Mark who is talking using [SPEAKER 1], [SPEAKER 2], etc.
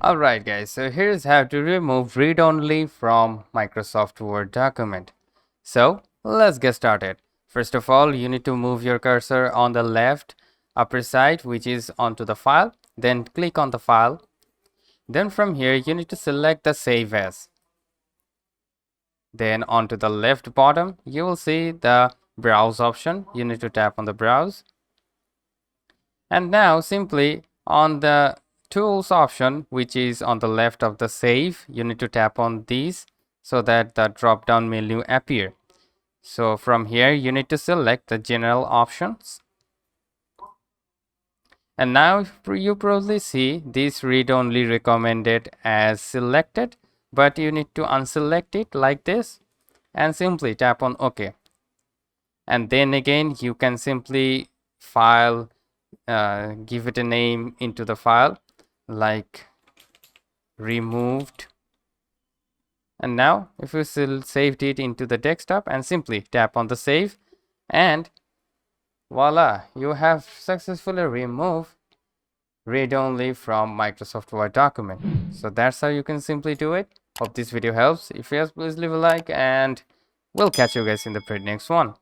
[SPEAKER 1] Alright guys, so here's how to remove read-only from Microsoft Word document. So let's get started. First of all, you need to move your cursor on the left upper side, which is onto the file. Then click on the file. Then from here you need to select the save as. Then onto the left bottom you will see the browse option. You need to tap on the browse. And now simply on the tools option, which is on the left of the save, you need to tap on these so that the drop down menu appear. So from here you need to select the general options, and now you probably see this read only recommended as selected, but you need to unselect it like this and simply tap on OK. And then again you can simply file, give it a name into the file like removed. And now if you still saved it into the desktop and simply tap on the save, and voila, you have successfully removed read only from Microsoft Word document. So that's how you can simply do it. Hope this video helps. If yes, please leave a like and we'll catch you guys in the next one.